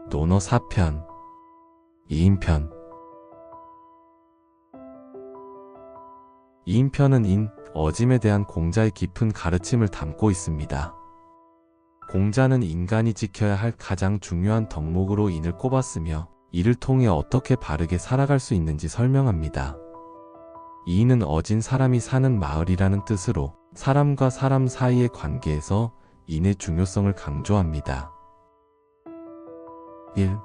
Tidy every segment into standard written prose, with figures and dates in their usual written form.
논어 4편 2인편 2인편은 인, 어짐에 대한 공자의 깊은 가르침을 담고 있습니다. 공자는 인간이 지켜야 할 가장 중요한 덕목으로 인을 꼽았으며 이를 통해 어떻게 바르게 살아갈 수 있는지 설명합니다. 이인은 어진 사람이 사는 마을이라는 뜻으로 사람과 사람 사이의 관계에서 인의 중요성을 강조합니다. 1.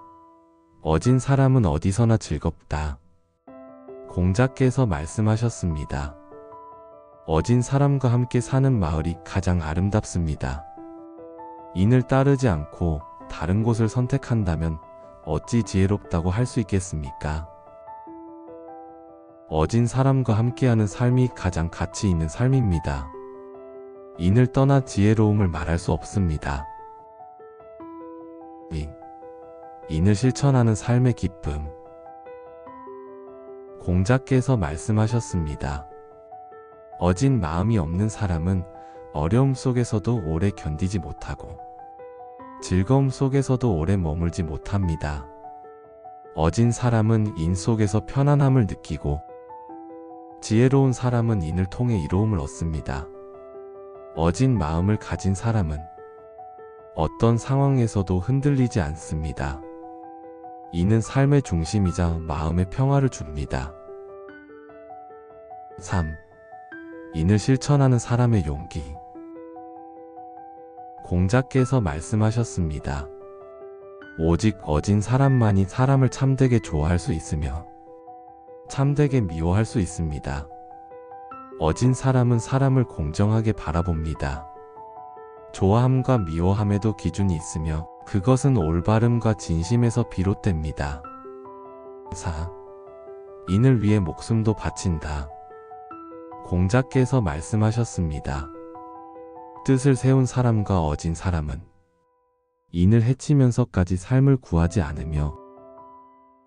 어진 사람은 어디서나 즐겁다. 공자께서 말씀하셨습니다. 어진 사람과 함께 사는 마을이 가장 아름답습니다. 인을 따르지 않고 다른 곳을 선택한다면 어찌 지혜롭다고 할 수 있겠습니까? 어진 사람과 함께하는 삶이 가장 가치 있는 삶입니다. 인을 떠나 지혜로움을 말할 수 없습니다. 2. 인을 실천하는 삶의 기쁨. 공자께서 말씀하셨습니다. 어진 마음이 없는 사람은 어려움 속에서도 오래 견디지 못하고 즐거움 속에서도 오래 머물지 못합니다. 어진 사람은 인 속에서 편안함을 느끼고 지혜로운 사람은 인을 통해 이로움을 얻습니다. 어진 마음을 가진 사람은 어떤 상황에서도 흔들리지 않습니다. 이는 삶의 중심이자 마음의 평화를 줍니다. 3. 인을 실천하는 사람의 용기. 공자께서 말씀하셨습니다. 오직 어진 사람만이 사람을 참되게 좋아할 수 있으며 참되게 미워할 수 있습니다. 어진 사람은 사람을 공정하게 바라봅니다. 좋아함과 미워함에도 기준이 있으며 그것은 올바름과 진심에서 비롯됩니다. 4. 인을 위해 목숨도 바친다. 공자께서 말씀하셨습니다. 뜻을 세운 사람과 어진 사람은 인을 해치면서까지 삶을 구하지 않으며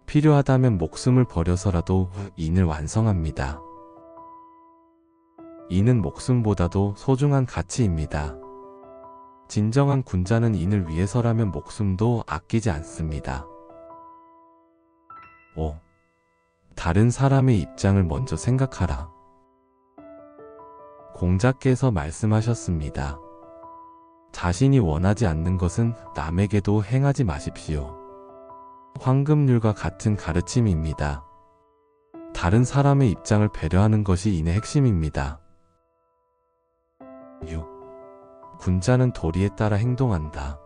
필요하다면 목숨을 버려서라도 인을 완성합니다. 인은 목숨보다도 소중한 가치입니다. 진정한 군자는 인을 위해서라면 목숨도 아끼지 않습니다. 5. 다른 사람의 입장을 먼저 생각하라. 공자께서 말씀하셨습니다. 자신이 원하지 않는 것은 남에게도 행하지 마십시오. 황금률과 같은 가르침입니다. 다른 사람의 입장을 배려하는 것이 인의 핵심입니다. 6. 군자는 도리에 따라 행동한다.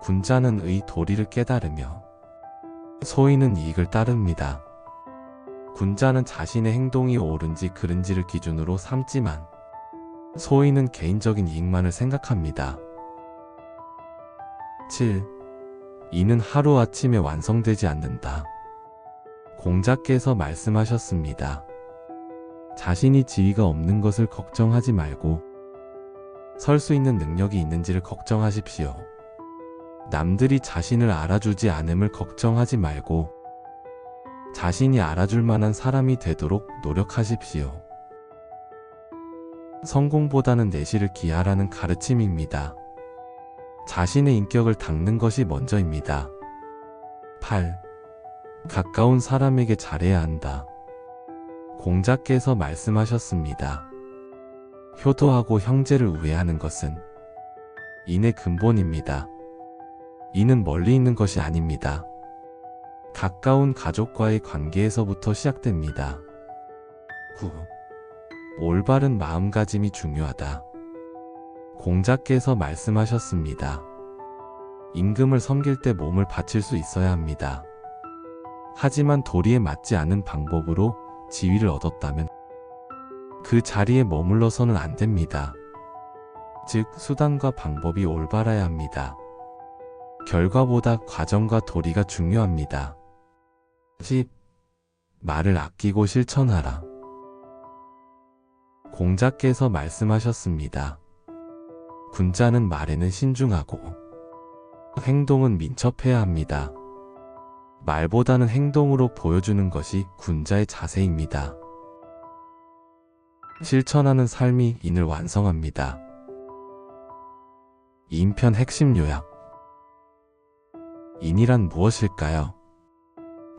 군자는 의 도리를 깨달으며 소인은 이익을 따릅니다. 군자는 자신의 행동이 옳은지 그른지를 기준으로 삼지만 소인은 개인적인 이익만을 생각합니다. 7. 인은 하루아침에 완성되지 않는다. 공자께서 말씀하셨습니다. 자신이 지위가 없는 것을 걱정하지 말고 설 수 있는 능력이 있는지를 걱정하십시오. 남들이 자신을 알아주지 않음을 걱정하지 말고 자신이 알아줄 만한 사람이 되도록 노력하십시오. 성공보다는 내실을 기하라는 가르침입니다. 자신의 인격을 닦는 것이 먼저입니다. 8. 가까운 사람에게 잘해야 한다. 공자께서 말씀하셨습니다. 효도하고 형제를 우애하는 것은 인의 근본입니다. 인은 멀리 있는 것이 아닙니다. 가까운 가족과의 관계에서부터 시작됩니다. 9. 올바른 마음가짐이 중요하다. 공자께서 말씀하셨습니다. 임금을 섬길 때 몸을 바칠 수 있어야 합니다. 하지만 도리에 맞지 않은 방법으로 지위를 얻었다면 그 자리에 머물러서는 안 됩니다. 즉, 수단과 방법이 올바라야 합니다. 결과보다 과정과 도리가 중요합니다. 10. 말을 아끼고 실천하라. 공자께서 말씀하셨습니다. 군자는 말에는 신중하고 행동은 민첩해야 합니다. 말보다는 행동으로 보여주는 것이 군자의 자세입니다. 실천하는 삶이 인을 완성합니다. 2인편 핵심 요약. 인이란 무엇일까요?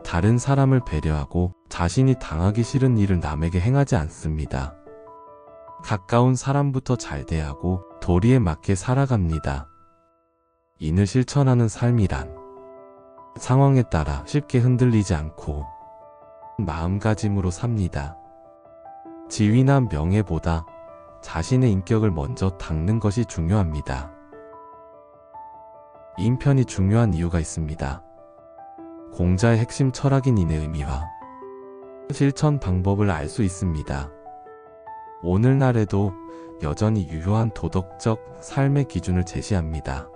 다른 사람을 배려하고 자신이 당하기 싫은 일을 남에게 행하지 않습니다. 가까운 사람부터 잘 대하고 도리에 맞게 살아갑니다. 인을 실천하는 삶이란 상황에 따라 쉽게 흔들리지 않고 마음가짐으로 삽니다. 지위나 명예보다 자신의 인격을 먼저 닦는 것이 중요합니다. 인편이 중요한 이유가 있습니다. 공자의 핵심 철학인 인의 의미와 실천 방법을 알 수 있습니다. 오늘날에도 여전히 유효한 도덕적 삶의 기준을 제시합니다.